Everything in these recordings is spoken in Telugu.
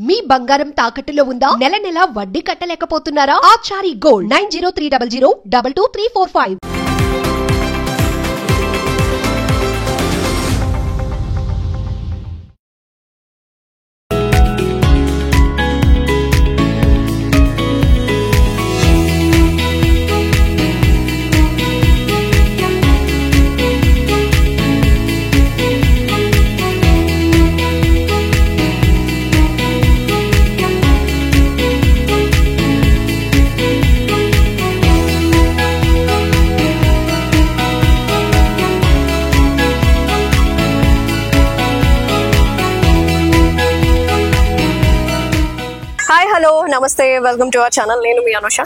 మీ బంగారం తాకట్టులో ఉందా? నెల నెల వడ్డీ కట్టలేకపోతున్నారా? ఆచారి గోల్డ్ 9030022345. హాయ్ హలో నమస్తే వెల్కమ్ టు అవర్ ఛానల్. నేను మీ అనుష.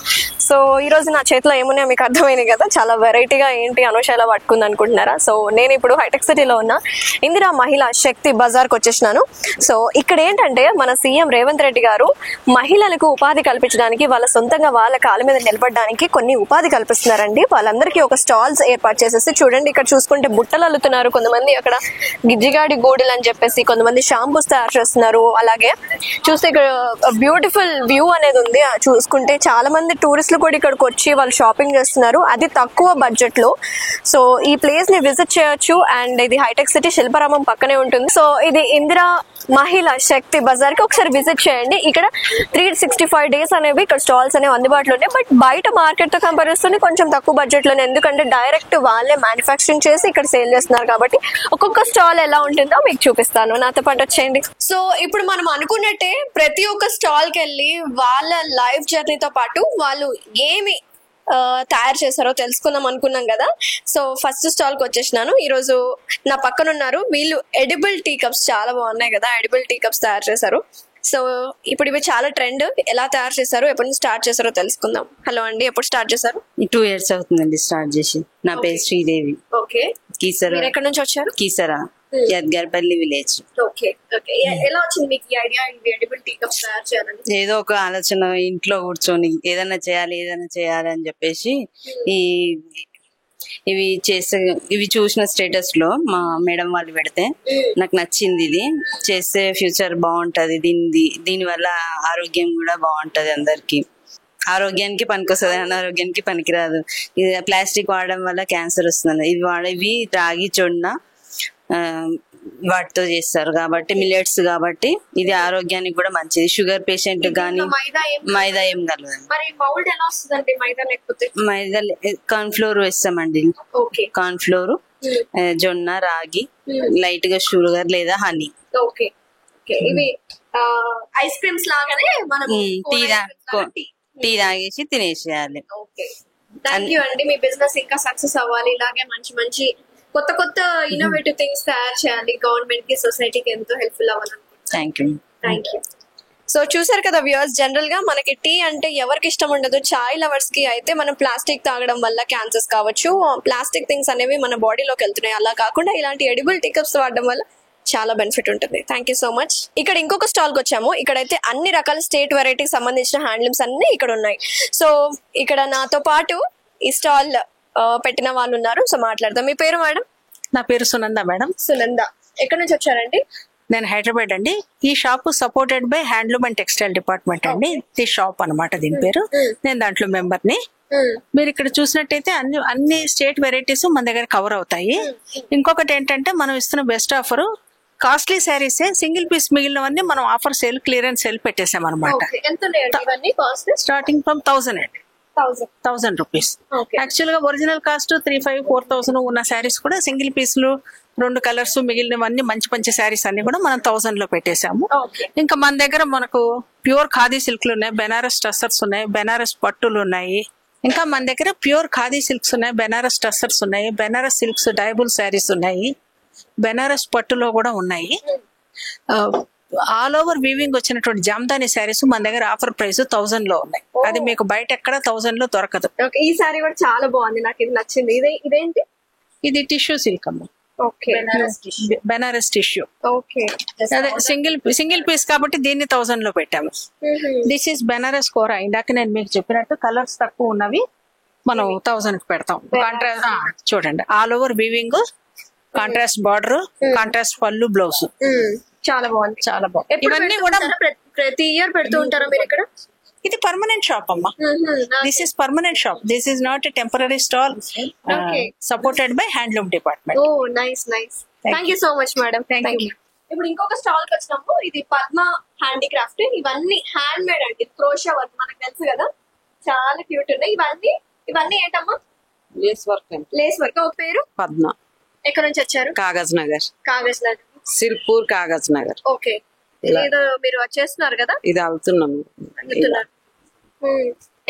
సో ఈ రోజు నా చేతిలో ఏమున్నాయో మీకు అర్థమైంది కదా, చాలా వెరైటీగా ఏంటి అనుష ఎలా పట్టుకుంది అనుకుంటున్నారా? సో నేను ఇప్పుడు హైటెక్ సిటీలో ఉన్న ఇందిరా మహిళా శక్తి బజార్కి వచ్చేసినాను. సో ఇక్కడ ఏంటంటే మన సీఎం రేవంత్ రెడ్డి గారు మహిళలకు ఉపాధి కల్పించడానికి, వాళ్ళ సొంతంగా వాళ్ళ కాళ్ళ మీద నిలబడడానికి కొన్ని ఉపాధి కల్పిస్తున్నారండి. వాళ్ళందరికీ ఒక స్టాల్స్ ఏర్పాటు చేసేసి, చూడండి ఇక్కడ చూసుకుంటే బుట్టలు అల్లుతున్నారు కొంతమంది, అక్కడ గిజ్జిగాడి గోడలు అని చెప్పేసి కొంతమంది షాంపూస్ తయారు చేస్తున్నారు. అలాగే చూస్తే ఇక్కడ బ్యూటిఫుల్ వ్యూ అనేది ఉంది. చూసుకుంటే చాలా మంది టూరిస్టులు కూడా ఇక్కడికి వచ్చి వాళ్ళు షాపింగ్ చేస్తున్నారు, అది తక్కువ బడ్జెట్ లో. సో ఈ ప్లేస్ ని విజిట్ చేయొచ్చు. అండ్ ఇది హైటెక్ సిటీ శిల్పారామం పక్కనే ఉంటుంది. సో ఇది ఇందిరా మహిళా శక్తి బజార్ కి ఒకసారి విజిట్ చేయండి. ఇక్కడ 365 days అనేవి ఇక్కడ స్టాల్స్ అనేవి అందుబాటులో ఉన్నాయి. బట్ బయట మార్కెట్ తో కంపేర్ చేస్తే కొంచెం తక్కువ బడ్జెట్ లోనే, ఎందుకంటే డైరెక్ట్ వాళ్ళే మ్యానుఫ్యాక్చరింగ్ చేసి ఇక్కడ సేల్ చేస్తున్నారు కాబట్టి ఒక్కొక్క స్టాల్ ఎలా ఉంటుందో మీకు చూపిస్తాను, నాతో పాటు వచ్చేయండి. సో ఇప్పుడు మనం అనుకున్నట్టే ప్రతి ఒక్క స్టాల్ కి వెళ్ళి వాళ్ళ లైఫ్ జర్నీతో పాటు వాళ్ళు ఏమి తయారు చేశారో తెలుసుకుందాం అనుకున్నాం కదా. సో ఫస్ట్ స్టాల్ కి వచ్చేసినాను. ఈ రోజు నా పక్కన ఉన్నారు వీళ్ళు. ఎడిబుల్ టీ కప్స్ చాలా బాగున్నాయి కదా, ఎడిబుల్ టీ కప్స్ తయారు చేశారు. సో ఇప్పుడు ఇవి చాలా ట్రెండ్. ఎలా తయారు చేశారు, ఎప్పటి నుంచి స్టార్ట్ చేశారో తెలుసుకుందాం. హలో అండి, ఎప్పుడు స్టార్ట్ చేశారు? 2 years అవుతుందండి స్టార్ట్ చేసి. నా పేరు శ్రీదేవి. ఓకే, కీసరా. ఎక్కడి నుంచి వచ్చారు? కీసరా, యద్గార్పల్లి విలేజ్. ఓకే ఓకే, ఎలా వచ్చింది మీకు ఈ ఐడియా ఎడిబుల్ టీ కప్స్ తయారు చేయాలని? ఏదో ఒక ఆలోచన, ఇంట్లో కూర్చొని ఏదైనా చేయాలి అని చెప్పేసి ఇవి చూసిన స్టేటస్ లో మా మేడం వాళ్ళు పెడితే నాకు నచ్చింది. ఇది చేస్తే ఫ్యూచర్ బాగుంటది, దీని వల్ల ఆరోగ్యం కూడా బాగుంటది. అందరికి ఆరోగ్యానికి పనికొస్తుంది, అనారోగ్యానికి పనికిరాదు. ఇది ప్లాస్టిక్ వాడడం వల్ల క్యాన్సర్ వస్తుంది. ఇవి రాగి జొన్న వాటితో చేస్తారు కాబట్టి, మిల్లెట్స్ కాబట్టి ఇది ఆరోగ్యానికి కూడా మంచిది. షుగర్ పేషెంట్ గానీ మైదా ఏం కలదు. మైదా కార్న్ ఫ్లోర్ వేస్తామండి. కార్న్ ఫ్లోర్, జొన్న, రాగి, లైట్ గా షుగర్ లేదా హనీ. ఐస్ క్రీమ్స్ లాగానే టీ తాగేసి తినేసేయాలి. థ్యాంక్ యూ అండి. మీ బిజినెస్ ఇంకా సక్సెస్ అవ్వాలి, ఇలాగే మంచి మంచి కొత్త కొత్త ఇన్నోవేటివ్ థింగ్స్ తయారు చేయాలి, గవర్నమెంట్ కి సొసైటీకి ఎంతో హెల్ప్ఫుల్ అవ్వాలనుకుంటున్నాను. Thank you. సో చూసారు కదా వ్యూవర్స్, జనరల్ గా మనకి టీ అంటే ఎవరికి ఇష్టం ఉండదు. చాయ్ లవర్స్ కి అయితే మనం ప్లాస్టిక్ తాగడం వల్ల క్యాన్సర్స్ కావచ్చు, ప్లాస్టిక్ థింగ్స్ అనేవి మన బాడీలోకి వెళ్తున్నాయి. అలా కాకుండా ఇలాంటి ఎడిబుల్ టీ కప్స్ వాడడం వల్ల చాలా బెనిఫిట్ ఉంటుంది. Thank you so much. ఇక్కడ ఇంకొక స్టాల్ కి వచ్చాము. ఇక్కడైతే అన్ని రకాల స్టేట్ వెరైటీకి సంబంధించిన హ్యాండ్లూమ్స్ అన్ని ఇక్కడ ఉన్నాయి. సో ఇక్కడ నాతో పాటు ఈ స్టాల్ పెట్టిన వాళ్ళు ఉన్నారు. సో మాట్లాడదాం. మీ పేరు మేడం? నా పేరు సునంద మేడం. సునంద, ఎక్కడి నుంచి వచ్చారండి? నేను హైదరాబాద్ అండి. ఈ shop supported by handloom and textile department అండి. ఈ షాప్ అనమాట దీని పేరు. నేను దాంట్లో మెంబర్ ని. మీరు ఇక్కడ చూసినట్టయితే అన్ని స్టేట్ వెరైటీస్ మన దగ్గర కవర్ అవుతాయి. ఇంకొకటి ఏంటంటే మనం ఇస్తున్న best offer, costly saris single piece మిగిలినవన్నీ మనం ఆఫర్ సేల్, క్లియరెన్స్ సేల్ పెట్టేసాం అనమాట. Starting from 1000 rupees. యాక్చువల్ గా ఒరిజినల్ కాస్ట్ 3500-4000 ఉన్న శారీస్ కూడా సింగిల్ పీస్లు, 2 కలర్స్, మిగిలినవన్నీ మంచి మంచి శారీస్ అన్ని కూడా మనం 1000 లో పెట్టేశాము. ఇంకా మన దగ్గర మనకు ప్యూర్ ఖాదీ సిల్క్లు ఉన్నాయి, బెనారస్ టస్సర్స్ ఉన్నాయి, బెనారస్ పట్టులు ఉన్నాయి. ఇంకా మన దగ్గర ప్యూర్ ఖాదీ సిల్క్స్ ఉన్నాయి, బెనారస్ టస్సర్స్ ఉన్నాయి, బెనారస్ సిల్క్స్ డైబుల్ శారీస్ ఉన్నాయి, బెనారస్ పట్టులో కూడా ఉన్నాయి. ఆల్ ఓవర్ వీవింగ్ వచ్చినటువంటి జామ్దాని శారీస్ మన దగ్గర ఆఫర్ ప్రైస్ 1000 లో ఉన్నాయి. అది మీకు బయట ఎక్కడ 1000 లో దొరకదు. ఈ సారీ కూడా చాలా బాగుంది, నాకు ఇది నచ్చింది. ఇదేంటి? ఇది టిష్యూ సిల్క్ అమ్మ. బెనారస్ టిష్యూ. అదే సింగిల్ పీస్ కాబట్టి దీన్ని 1000 లో పెట్టాము. దిస్ ఈస్ బెనారస్ కోరా. ఇందాక నేను మీకు చెప్పినట్టు కలర్స్ తక్కువ ఉన్నవి మనం 1000 కి పెడతాం. కాంట్రాస్ట్ చూడండి, all over weaving, contrast border, contrast పళ్ళు, బ్లౌజ్. చాలా బాగుంది, చాలా బాగుంది. ఇవన్నీ కూడా ప్రతి ఇయర్ పెడుతూ ఉంటారా మీరు ఇక్కడ? ఇది పర్మనెంట్ షాప్ అమ్మా. This is permanent shop. This is not a temporary stall. Supported by handloom department. Oh nice nice. Thank you so much madam. Thank you. ఇప్పుడు ఇంకొక స్టాల్ కి వచ్చినాము. ఇది పద్మ హ్యాండీక్రాఫ్ట్. ఇవన్నీ హ్యాండ్ మేడ్ అండి, క్రోషా వర్క్ మనకు తెలుసు కదా, చాలా క్యూట్ ఉన్నాయి. ఇవన్నీ ఏంటమ్మా? Lace work. Lace work. ఒక పేరు పద్మ. ఎక్కడ నుంచి వచ్చారు? Kagaznagar. Kagaznagar, Sirpur Kagaz Nagar. Okay. ఏదో మీరు చేస్తున్నారు కదా? ఇది అవుతున్నాము.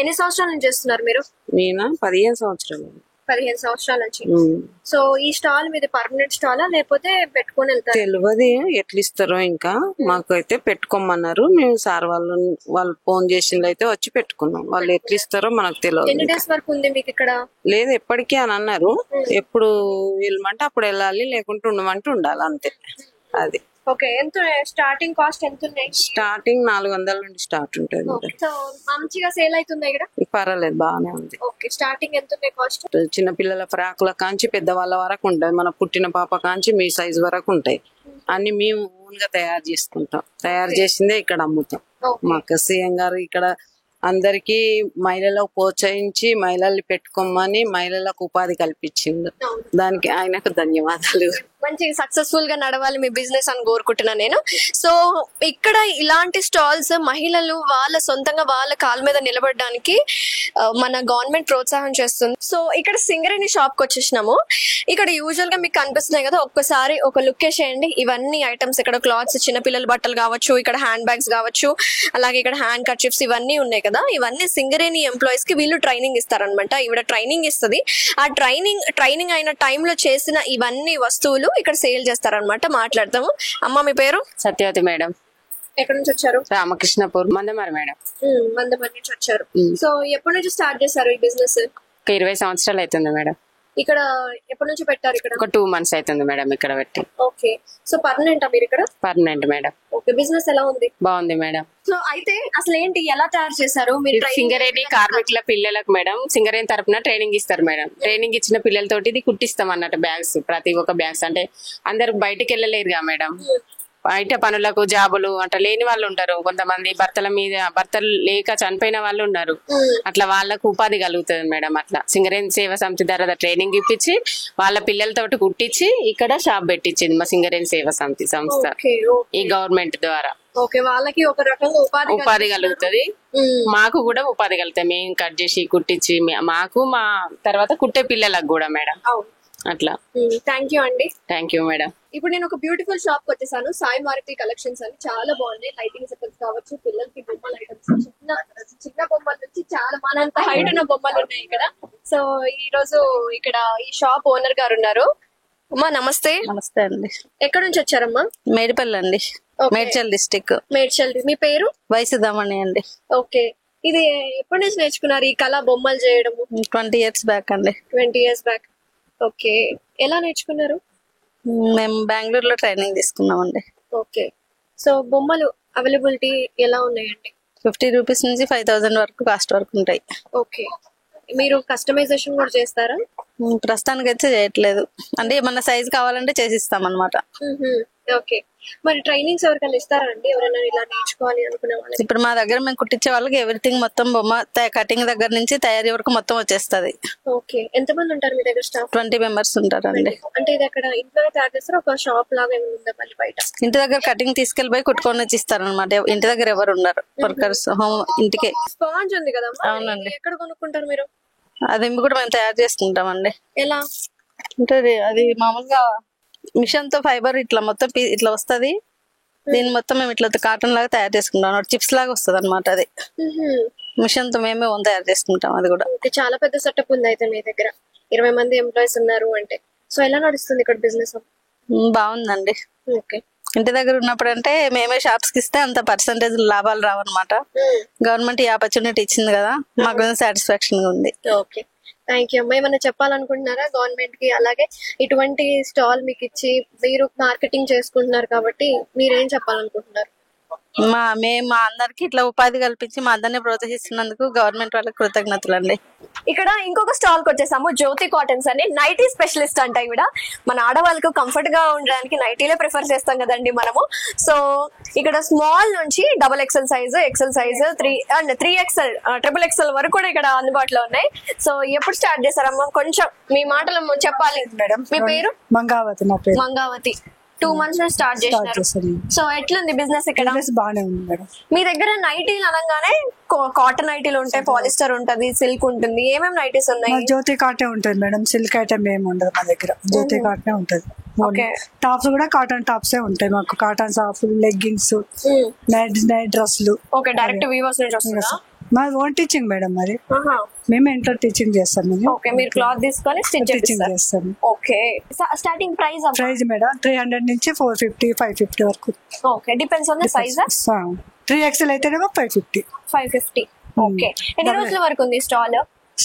ఎన్ని సంవత్సరాల నుంచి చేస్తున్నారు మీరు? నేను 15 సంవత్సరాలు. 15 సంవత్సరాల నుంచి. సో ఈ స్టాల్ మీద పర్మనెంట్ స్టాలా లేకపోతే పెట్టుకొని వెళ్తారు? తెలియదు ఎట్లా ఇస్తారో, ఇంకా మాకైతే పెట్టుకోమన్నారు. మేము సార్ వాళ్ళు ఫోన్ చేసింది అయితే వచ్చి పెట్టుకున్నాం. వాళ్ళు ఎట్లా ఇస్తారో మనకు తెలియదు. ఎన్ని డేస్ వరకు ఉంది మీకు ఇక్కడ? లేదు ఎప్పటికీ అని అన్నారు. ఎప్పుడు వెళ్ళమంటే అప్పుడు వెళ్ళాలి, లేకుంటే ఉండమంటే ఉండాలి, అంతే. అది ఓకే. ఎంత స్టార్టింగ్ కాస్ట్ ఎంత ఉన్నాయి? స్టార్టింగ్ 400 నుండి స్టార్ట్ ఉంటుంది. సో మంచిగా సేల్ అవుతుంది ఇక్కడ? పర్వాలేదు, బాగానే ఉంది. ఓకే. స్టార్టింగ్ ఎంత ఉన్నాయి కాస్ట్? చిన్న పిల్లల ఫ్రాకుల కాంచి పెద్దవాళ్ళ వరకు ఉంటాయి. మన పుట్టిన పాప కాంచి మీ సైజ్ వరకు ఉంటాయి. అన్ని మేము ఓన్ గా తయారు చేసుకుంటాం. తయారు చేసిందే ఇక్కడ అమ్ముతాం. మాకు సీఎం గారు ఇక్కడ అందరికి మహిళలకు ప్రోత్సహించి మహిళల్ని పెట్టుకోమని మహిళలకు ఉపాధి కల్పించింది. దానికి ఆయనకు ధన్యవాదాలు. మంచి సక్సెస్ఫుల్ గా నడవాలి మీ బిజినెస్ అని కోరుకుంటున్నా నేను. సో ఇక్కడ ఇలాంటి స్టాల్స్ మహిళలు వాళ్ళ సొంతంగా వాళ్ళ కాళ్ళ మీద నిలబడడానికి మన గవర్నమెంట్ ప్రోత్సాహం చేస్తుంది. సో ఇక్కడ సింగరేణి షాప్ కి వచ్చేసినాము. ఇక్కడ యూజువల్ గా మీకు కనిపిస్తున్నాయి కదా, ఒక్కసారి ఒక లుక్ వేసేయండి. ఇవన్నీ ఐటమ్స్ ఇక్కడ క్లాత్స్, చిన్నపిల్లల బట్టలు కావచ్చు, ఇక్కడ హ్యాండ్ బ్యాగ్స్ కావచ్చు, అలాగే ఇక్కడ హ్యాండ్ కర్చీఫ్స్ ఇవన్నీ ఉన్నాయి కదా. ఇవన్నీ సింగరేణి ఎంప్లాయీస్ కి వీళ్ళు ట్రైనింగ్ ఇస్తారనమాట. ఈవిడ ట్రైనింగ్ ఇస్తుంది. ఆ ట్రైనింగ్ అయిన టైంలో చేసిన ఇవన్నీ వస్తువులు ఇక్కడ సేల్ చేస్తారనమాట. మాట్లాడతాము. అమ్మ మీ పేరు? సత్యవతి మేడం. ఎక్కడి నుంచి వచ్చారు? రామకృష్ణపూర్, మందమరి మేడం. మందమరి నుంచి వచ్చారు. సో ఎప్పటి నుంచి స్టార్ట్ చేశారు ఈ బిజినెస్? 20 సంవత్సరాలు అవుతుంది మేడం. ఇక్కడ ఎప్పటి నుంచి పెట్టారు? ఇక్కడ ఒక 2 months అవుతుంది మేడం ఇక్కడ పెట్టి. ఓకే. సో పర్మనెంట్ మీరు ఇక్కడ? Permanent madam. ఓకే. బిజినెస్ ఎలా ఉంది? బాగుంది మేడం. సో అయితే అసలు ఏంటి, ఎలా తయారు చేశారు మీరు? సింగరేణి కార్మికుల పిల్లలకు మేడం సింగరేణి తరపున ట్రైనింగ్ ఇస్తారు మేడం. ట్రైనింగ్ ఇచ్చిన పిల్లలతోటి ఇది కుట్టిస్తాం అన్నట్టు. బ్యాగ్స్, ప్రతి ఒక్క బ్యాగ్స్. అంటే అందరు బయటికి వెళ్ళలేరుగా మేడం. బయట పనులకు జాబులు అట్లా లేని వాళ్ళు ఉంటారు. కొంతమంది భర్తలు లేక చనిపోయిన వాళ్ళు ఉన్నారు. అట్లా వాళ్ళకు ఉపాధి కలుగుతుంది మేడం. అట్లా సింగరేణి సేవా సమితి ద్వారా ట్రైనింగ్ ఇప్పించి వాళ్ళ పిల్లలతోటి కుట్టించి ఇక్కడ షాప్ పెట్టించింది మా సింగరేణి సేవా సమితి సంస్థ ఈ గవర్నమెంట్ ద్వారా. ఓకే. వాళ్ళకి ఒక రకంగా ఉపాధి కలుగుతుంది, మాకు కూడా ఉపాధి కలుగుతాయి. మేము కట్ చేసి కుట్టించి మాకు మా తర్వాత కుట్టే పిల్లలకు కూడా మేడం. అట్లా. థ్యాంక్ యూ అండి. Thank you madam. ఇప్పుడు నేను ఒక బ్యూటిఫుల్ షాప్ కి వచ్చేసాను. సాయి మారుతి కలెక్షన్స్ అని. చాలా బాగున్నాయి. లైటింగ్ సెటప్స్ కావచ్చు, పిల్లలకి బొమ్మల ఐటమ్స్, చిన్న బొమ్మల నుంచి చాలా మనంత హైట్ ఉన్న బొమ్మలు ఉన్నాయి ఇక్కడ. సో ఈ రోజు ఇక్కడ ఈ షాప్ ఓనర్ గారు ఉన్నారు. అమ్మా నమస్తే. నమస్తే అండి. ఎక్కడ నుంచి వచ్చారమ్మా? మేడిపల్లి అండి, మేడ్చల్ డిస్టిక్. మేడ్చల్. మీ పేరు? వయసుదామణి అండి. ఓకే. ఇది ఎప్పటి నుంచి నేర్చుకున్నారు ఈ కళ, బొమ్మలు చేయడము? 20 years బ్యాక్ అండి. 20 years బ్యాక్. ఓకే. ఎలా నేర్చుకున్నారు? మేము బెంగళూరులో ట్రైనింగ్ తీసుకున్నామండి. ఓకే. సో బొమ్మలు అవైలబిలిటీ ఎలా ఉన్నాయండి? 50 rupees నుంచి 5000 వరకు కాస్ట్ వరకు ఉంటాయి. ఓకే. మీరు కస్టమైజేషన్ కూడా చేస్తారా? ప్రస్తుతానికి అయితే చేయట్లేదు. అంటే ఏమన్నా సైజ్ కావాలంటే చేసిస్తాం అనమాట. ఓకే. మరి ట్రైనింగ్స్ ఎవరికైనా ఇస్తారా అండి? ఎవరైనా ఇలా నేర్చుకోవాలి అనుకునే వాళ్ళు? ఇప్పుడు మా దగ్గర మేము కుట్టించే వాళ్ళకి ఎవ్రీథింగ్ మొత్తం బొమ్మ కటింగ్ దగ్గర నుంచి తయారీ వరకు మొత్తం వచ్చేస్తుంది. ఓకే. ఎంతమంది ఉంటారు మీ దగ్గర స్టాఫ్? 20 members ఉంటారండి. అంటే ఇది అక్కడ ఇంట్లో తయారు చేస్తారా, ఒక షాప్ లాగా ఏమైనా ఉందా మళ్ళీ బయట? ఇంటి దగ్గర కటింగ్ తీసుకెళ్లిపోయి కుట్టుకొని వచ్చి ఇస్తారనమాట. ఇంటి దగ్గర ఎవరు ఉన్నారు, వర్కర్స్ హోమ్ ఇంటికే. స్పాంజ్ ఉంది కదా? అవునండి. ఎక్కడ కొనుక్కుంటారు మీరు? అది కూడా మేము తయారు చేసుకుంటామండి. ఎలా అంటే అది మామూలుగా మిషన్ తో ఫైబర్ ఇట్లా మొత్తం ఇట్లా వస్తది. దీన్ని మొత్తం మేము ఇట్లా కాటన్ లాగా తయారు చేసుకుంటాం. చిప్స్ లాగా వస్తుంది అనమాట. అది మిషన్ తో మేమే తయారు చేసుకుంటాం. అది కూడా చాలా పెద్ద సెటప్ ఉంది అయితే మీ దగ్గర. 20 మంది ఎంప్లాయీస్ ఉన్నారు అంటే. సో ఎలా నడుస్తుంది ఇక్కడ బిజినెస్? బాగుందండి. ఓకే. ఇంటి దగ్గర ఉన్నప్పుడు అంటే మేమే షాప్స్ కి ఇస్తే అంత పర్సంటేజ్ లాభాలు రావన్నమాట. గవర్నమెంట్ ఈ ఆపర్చునిటీ ఇచ్చింది కదా, మాకు సాటిస్ఫాక్షన్ గా ఉంది. ఓకే. థ్యాంక్ యూ అమ్మా. ఏమన్నా చెప్పాలనుకుంటున్నారా గవర్నమెంట్ కి? అలాగే ఇటువంటి స్టాల్ మీకు ఇచ్చి మీరు మార్కెటింగ్ చేసుకుంటున్నారు కాబట్టి మీరేం చెప్పాలనుకుంటున్నారు? మేము మా అందరికి ఇట్లా ఉపాధి కల్పించి మా అందరినీ ప్రోత్సహిస్తున్నందుకు గవర్నమెంట్ వాళ్ళకి కృతజ్ఞతలు అండి. ఇక్కడ ఇంకొక స్టాల్ కి వచ్చేసాము, జ్యోతి కాటన్స్ అని. నైటీ స్పెషలిస్ట్ అంట ఇవిడ. మన ఆడవాళ్ళకు కంఫర్ట్ గా ఉండడానికి నైటీలే ప్రిఫర్ చేస్తాం కదండి మనము. సో ఇక్కడ స్మాల్ నుంచి XXL size, XL size, 3XL, XXL వరకు కూడా ఇక్కడ అందుబాటులో ఉన్నాయి. సో ఎప్పుడు స్టార్ట్ చేశారమ్మా? కొంచెం మీ మాటలు చెప్పాలి మేడం. మీ పేరు? మంగావతి. నా పేరు మంగావతి. 2 months నుంచి స్టార్ట్ చేశారు. సో ఎట్లుంది బిజినెస్ ఇక్కడ? బాగానే ఉంది మేడం. మీ దగ్గర నైటీలు అనగానే కాటన్ నైటీలు ఉంటాయి, పాలిస్టర్ ఉంటది, సిల్క్ ఉంటుంది. ఏమేమి నైటీస్ ఉన్నాయి? జ్యోతి కాటన్ ఉంటుంది మేడం. సిల్క్ ఐటమ్ ఏమి ఉండదు మా దగ్గర. జ్యోతి కాటనే ఉంటది. టాప్స్ కూడా కాటన్ టాప్స్ ఉంటాయి మాకు. కాటన్ టాప్స్, లెగ్గిన్స్, నైట్ డ్రెస్లు. ఓకే, డైరెక్ట్ వీవర్స్ నుంచి వస్తుందా? మాది ఓన్ టీచింగ్ మేడం. మరి మేము ఇంట్లో టీచింగ్ చేస్తాం. మీరు క్లాత్ తీసుకొని టీచింగ్ చేస్తాం. ఓకే, స్టార్టింగ్ ప్రైస్ మేడం 300 నుంచి 450, 550 వరకు. Okay, depends on the size. 3XL అయితేనేమో 550. ఓకే, ఎన్ని రోజుల వరకు ఉంది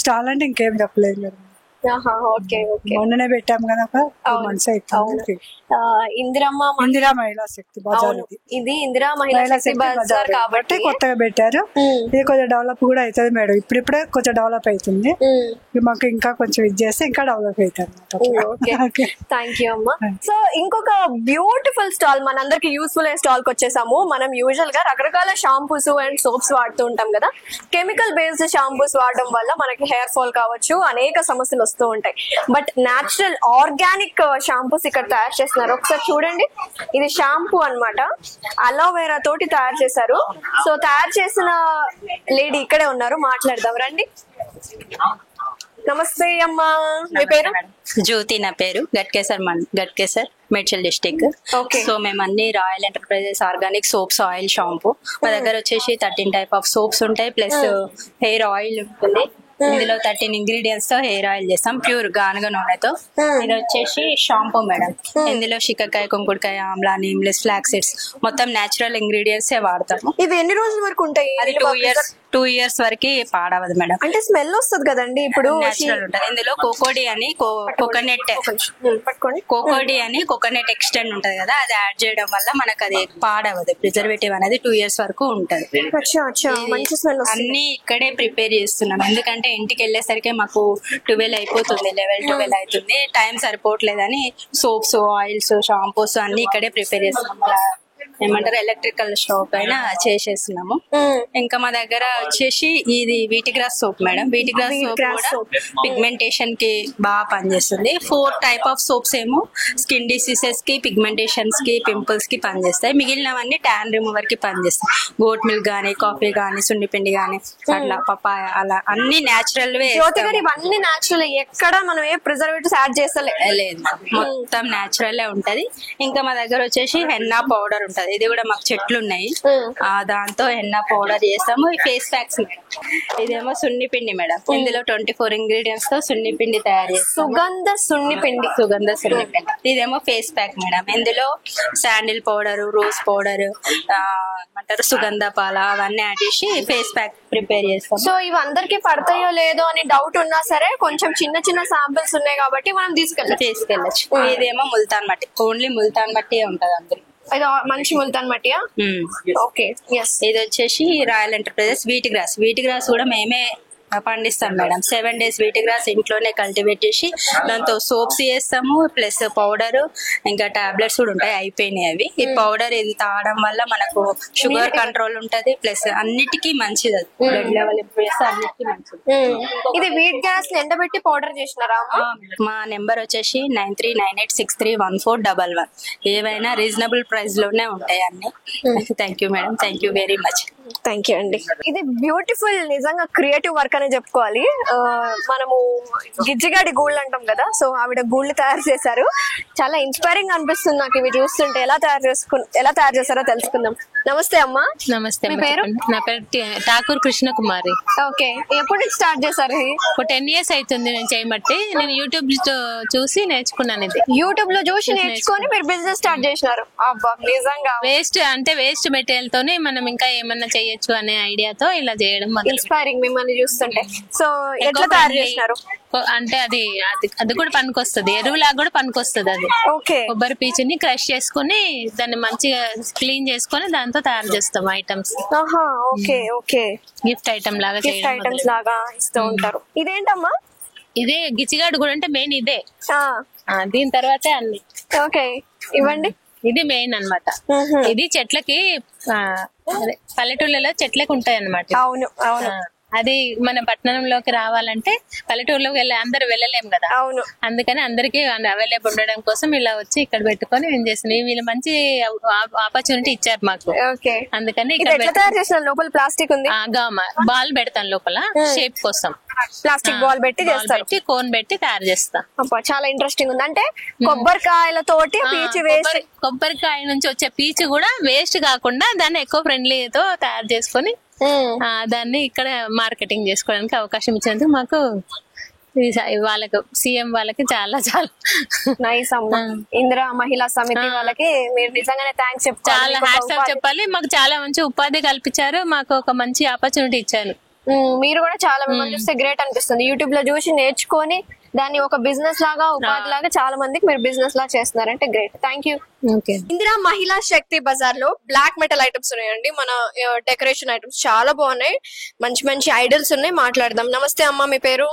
స్టాల్ అంటే ఇంకేం చెప్పలేదు మేడం. ఓకే ఓకే, మొన్ననే పెట్టాము కదా, 2 months అయిపోయింది. ఇందిరా మహిళా శక్తి బజార్. ఇది ఇందిరా మహిళా శక్తి బజార్ కాబట్టి కొత్తగా పెట్టారు. ఇది కొంచెం డెవలప్ కూడా అవుతుంది మేడం. ఇప్పుడిప్పుడే కొంచెం డెవలప్ అవుతుంది. మాకు ఇంకా కొంచెం ఇది చేస్తే ఇంకా డెవలప్ అవుతుంది. థ్యాంక్ యూ అమ్మా. సో ఇంకొక బ్యూటిఫుల్ స్టాల్, మనందరికి యూస్ఫుల్ అయ్యే స్టాల్ కి వచ్చేసాము. మనం యూజువల్ గా రకరకాల షాంపూస్ అండ్ సోప్స్ వాడుతూ ఉంటాం కదా. కెమికల్ బేస్డ్ షాంపూస్ వాడడం వల్ల మనకి హెయిర్ ఫాల్ కావచ్చు, అనేక సమస్యలు వస్తూ ఉంటాయి. బట్ న్యాచురల్ ఆర్గానిక్ షాంపూస్ ఇక్కడ తయారు చేస్తున్నారు. ఒకసారి చూడండి, ఇది షాంపూ అన్నమాట. అలోవెరా తోటి తయారు చేశారు. సో తయారు చేసిన లేడీ ఇక్కడే ఉన్నారు, మాట్లాడదాం రండి. నమస్తే అమ్మా, మీ పేరు? జ్యోతి నా పేరు. గట్కేసర్ మేడ్చల్ డిస్టిక్. సో మేము అన్ని royal enterprises organic soaps, oil, shampoo. మా దగ్గర వచ్చేసి 13 type ఆఫ్ సోప్స్ ఉంటాయి, ప్లస్ హెయిర్ ఆయిల్ ఉంటుంది. ఇందులో 13 ingredients తో హెయిర్ ఆయిల్ చేస్తాం, ప్యూర్ గానుగ నూనెతో. ఇది వచ్చేసి షాంపూ మేడం. ఇందులో శిక్కకాయ, కుంకుడుకాయ, ఆమ్లా, నీమ్లెస్, ఫ్లాక్ సీడ్స్, మొత్తం నేచురల్ ఇంగ్రీడియంట్స్ వాడతాము. ఇవి ఎన్ని రోజుల వరకు ఉంటాయి? అది 2 years వరకు పాడవదు మేడం. అంటే స్మెల్ వస్తుంది కదండి. ఇప్పుడు నేచురల్ ఉంటుంది. ఇందులో కోకోడి అని కోకోనట్ ఎక్స్టెండ్ ఉంటది కదా, అది యాడ్ చేయడం వల్ల మనకు అది పాడవదు. ప్రిజర్వేటివ్ అనేది 2 years వరకు ఉంటది. అన్ని ఇక్కడే ప్రిపేర్ చేస్తున్నాం, ఎందుకంటే ఇంటికి వెళ్ళేసరికి మాకు 12 అయిపోతుంది, 11-12 అవుతుంది. టైం సరిపోవట్లేదని సోప్స్, ఆయిల్స్, షాంపూస్ అన్ని ఇక్కడే ప్రిపేర్ చేస్తున్నాం. ఏమంటారు, ఎలక్ట్రికల్ స్టవ్ పైన చేసేస్తున్నాము. ఇంకా మా దగ్గర వచ్చేసి ఇది వీటి గ్రాస్ సోప్ మేడం. వీటి గ్రాస్ సోప్ పిగ్మెంటేషన్ కి బాగా పనిచేస్తుంది. 4 type ఆఫ్ సోప్స్ ఏమో స్కిన్ డిసీజెస్ కి, పిగ్మెంటేషన్స్ కి, పింపుల్స్ కి పనిచేస్తాయి. మిగిలినవన్నీ ట్యాన్ రిమూవర్ కి పనిచేస్తాయి. గోట్ మిల్క్ గానీ, కాఫీ గానీ, సున్నిపిండి గానీ, అట్లా పపాయ, అలా అన్ని నేచురల్ వే. ఇవన్నీ నేచురల్, ఎక్కడ మనం ఏ ప్రిజర్వేటివ్స్ యాడ్ చేస్తలేదు, మొత్తం నేచురల్ ఉంటది. ఇంకా మా దగ్గర వచ్చేసి హెన్నా పౌడర్ ఉంటది. ఇది కూడా మాకు చెట్లు ఉన్నాయి, దాంతో హెన్నా పౌడర్ చేస్తాము. ఈ ఫేస్ ప్యాక్స్, ఇదేమో సున్నిపిండి మేడం. ఇందులో 24 ingredients తో సున్నిపిండి తయారు చేస్తాం. సుగంధ సున్నిపిండి. ఇదేమో ఫేస్ ప్యాక్ మేడం. ఇందులో శాండిల్ పౌడర్, రోజ్ పౌడర్, అంటారు సుగంధ పాల, అవన్నీ యాడ్ చేసి ఫేస్ ప్యాక్ ప్రిపేర్ చేస్తాం. సో ఇవి అందరికి పడతాయో లేదో అని డౌట్ ఉన్నా సరే, కొంచెం చిన్న చిన్న శాంపిల్స్ ఉన్నాయి కాబట్టి మనం తీసుకెళ్ళచ్చు. ఇదేమో ముల్తాన్ మట్టి, ఓన్లీ ముల్తాన్ మట్టి ఉంటది అందులో. మంచి ముల్తాన్ మట్టియా? ఓకే. ఇది వచ్చేసి రాయల్ ఎంటర్ప్రైజెస్ వీటి గ్రాస్ కూడా మేమే పండిస్తాం మేడం. 7 days వీటి గ్రాస్ ఇంట్లోనే కల్టివేట్ చేసి దాంతో సోప్స్ చేస్తాము, ప్లస్ పౌడర్, ఇంకా టాబ్లెట్స్ కూడా ఉంటాయి, అయిపోయినాయి అవి. ఈ పౌడర్ ఇది తాగడం వల్ల మనకు షుగర్ కంట్రోల్ ఉంటది, ప్లస్ అన్నిటికీ మంచిది. బ్లడ్ లెవెల్ ఇంప్రూవ్ చేస్తే అన్నిటికీ మంచిది. ఇది వీట్ గ్యాస్ ఎండబెట్టి పౌడర్ చేసినారా? మా నెంబర్ వచ్చేసి 9398631411. ఏవైనా రీజనబుల్ ప్రైస్ లోనే ఉంటాయి అన్ని. Thank you madam, thank you very much. Thank you అండి. ఇది బ్యూటిఫుల్, నిజంగా క్రియేటివ్ వర్క్ అనే చెప్పుకోవాలి. మనము గిజ్జిగాడి గూళ్ళు అంటాం కదా, సో ఆవిడ గూళ్ళు తయారు చేశారు. చాలా ఇన్స్పైరింగ్ అనిపిస్తుంది నాకు ఇవి చూస్తుంటే. ఎలా తయారు చేశారో తెలుసుకుందాం. నమస్తే అమ్మా. నమస్తే. మీ పేరు? నా పేరు ఠాకూర్ కృష్ణ కుమారి. ఓకే, ఎప్పుడు స్టార్ట్ చేశారు? ఒక 10 years అవుతుంది నేను చేయబట్టి. నేను యూట్యూబ్ చూసి నేర్చుకున్నాను. ఇది యూట్యూబ్ లో చూసి నేర్చుకొని మీరు బిజినెస్ స్టార్ట్ చేసినారు. అబ్బా, నిజంగా వేస్ట్ మెటీరియల్ తోనే మనం ఇంకా ఏమన్నా చేయొచ్చు చేయొచ్చు అనే ఐడియాతో ఇలా చేయడం మొదలు ఇన్స్పైరింగ్ మిమ్మల్ని చూస్తుంటే. సో ఎట్లా తయారు చేసినారు? అంటే అది కూడా పనికొస్తుంది, ఎరువులాగా కూడా పనికొస్తుంది. అది ఓకే, కొబ్బరి పీచుని క్రష్ చేసుకుని దాన్ని మంచిగా క్లీన్ చేసుకొని దాంతో తయారు చేస్తాం items. Okay okay, gift item లాగా గిఫ్ట్ ఐటమ్స్ లాగా ఇస్తూ ఉంటారు. ఇదేంటమ్మా? ఇదే గిచ్చిగాడు కూడా అంటే మెయిన్ ఇదే, దీని తర్వాతే అన్ని. ఓకే, ఇవ్వండి. ఇది మెయిన్ అన్నమాట. ఇది చెట్లకి పల్లెటూళ్ళలో చెట్లకి ఉంటాయి అన్నమాట. అవును అవును, అది మన పట్టణంలోకి రావాలంటే పల్లెటూరులోకి అందరు వెళ్ళలేము కదా. అవును, అందుకని అందరికి అవైలబుల్ ఉండడం కోసం ఇలా వచ్చి ఇక్కడ పెట్టుకొని మేము చేస్తున్నాం. వీళ్ళు మంచి ఆపర్చునిటీ ఇచ్చారు మాకు. అందుకని ఇక్కడ లోపల ప్లాస్టిక్ ఉంది, బాల్ పెడతాం లోపల షేప్ కోసం. ప్లాస్టిక్ బాల్ పెట్టి కోన్ పెట్టి తయారు చేస్తాం. చాలా ఇంట్రెస్టింగ్ ఉంది. అంటే కొబ్బరికాయలతోటి పీచు వేసి, కొబ్బరికాయ నుంచి వచ్చే పీచు కూడా వేస్ట్ కాకుండా దాన్ని ఎకో ఫ్రెండ్లీతో తయారు చేసుకొని దాన్ని ఇక్కడ మార్కెటింగ్ చేసుకోవడానికి అవకాశం ఇచ్చినందుకు మాకు వాళ్ళకి సీఎం వాళ్ళకి చాలా చాలా నైస్ అమ్మా. ఇందిరా మహిళా సమితి వాళ్ళకి మీరు నిజంగానే థ్యాంక్స్ చెప్పాలి, చాలా హ్యాట్స్ ఆఫ్ చెప్పాలి. మాకు చాలా మంచి ఉపాధి కల్పించారు, మాకు ఒక మంచి ఆపర్చునిటీ ఇచ్చారు. మీరు కూడా చాలా మిమ్మల్ని చూస్తే గ్రేట్ అనిపిస్తుంది. యూట్యూబ్ లో చూసి నేర్చుకొని దాన్ని ఒక బిజినెస్ లాగా ఉపాధి లాగా చాలా మందికి మీరు బిజినెస్ లా చేస్తున్నారంటే గ్రేట్. Thank you. ఇందిరా మహిళా శక్తి బజార్ లో బ్లాక్ మెటల్ ఐటమ్స్ ఉన్నాయండి, మన డెకరేషన్ ఐటమ్స్ చాలా బాగున్నాయి, మంచి మంచి ఐడల్స్ ఉన్నాయి. మాట్లాడదాం. నమస్తే అమ్మా, మీ పేరు?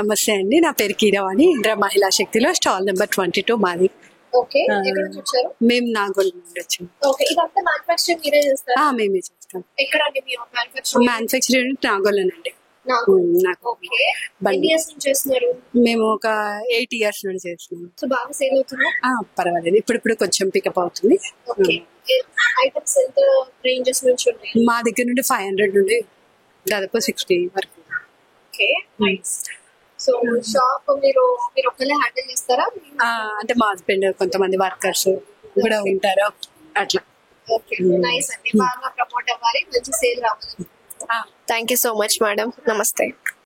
నమస్తే అండి, నా పేరు కీరవాణి. ఇందిరా మహిళా శక్తిలో స్టాల్ నెంబర్ 22 మాది. ఓకే, ఎక్కడ నుంచి వచ్చారు? మేము నాగోల్ నుండి వచ్చాము. ఓకే, ఇదంతా మ్యానుఫ్యాక్చరింగ్ మీరే చేస్తారా? మేమే చేస్తాం. ఎక్కడండి మీ మ్యానుఫ్యాక్చరింగ్? మ్యానుఫ్యాక్చరింగ్ నాగోల్నండి. మేము ఒక 8 years నుండి చేస్తున్నాం. బాగా సేల్ అవుతుంది? పర్వాలేదు, ఇప్పుడు కొంచెం పికప్ అవుతుంది. మా దగ్గర నుండి 500 నుండి దాదాపు 60 వరకు. సో షాప్ మీరు ఒక్కలే హ్యాండిల్ చేస్తారా? అంటే మా హస్బెండ్, కొంతమంది వర్కర్స్ కూడా ఉంటారు అట్లా. నైస్ అండి, బాగా ప్రమోట్ అవ్వాలి, మంచి సేల్ రావాలి. Thank you so much madam. నమస్తే.